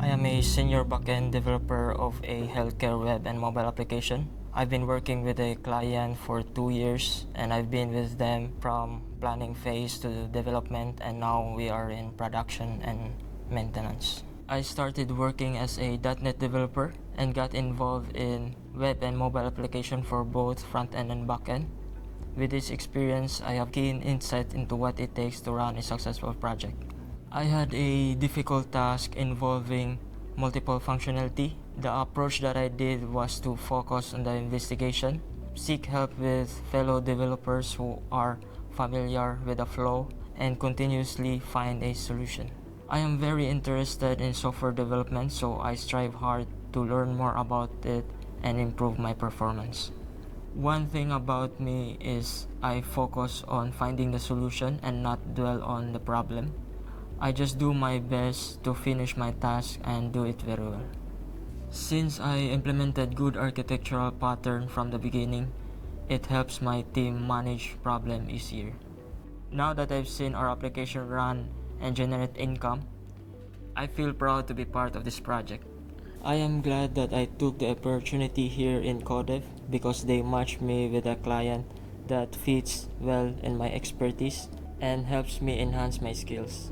I am a senior backend developer of a healthcare web and mobile application. I've been working with a client for 2 years and I've been with them from planning phase to development, and now we are in production and maintenance. I started working as a .NET developer and got involved in web and mobile application for both front-end and back-end. With this experience, I have keen insight into what it takes to run a successful project. I had a difficult task involving multiple functionality. The approach that I did was to focus on the investigation, seek help with fellow developers who are familiar with the flow, and continuously find a solution. I am very interested in software development, so I strive hard to learn more about it and improve my performance. One thing about me is I focus on finding the solution and not dwell on the problem. I just do my best to finish my task and do it very well. Since I implemented good architectural pattern from the beginning, it helps my team manage problem easier. Now that I've seen our application run and generate income, I feel proud to be part of this project. I am glad that I took the opportunity here in CoDev because they match me with a client that fits well in my expertise and helps me enhance my skills.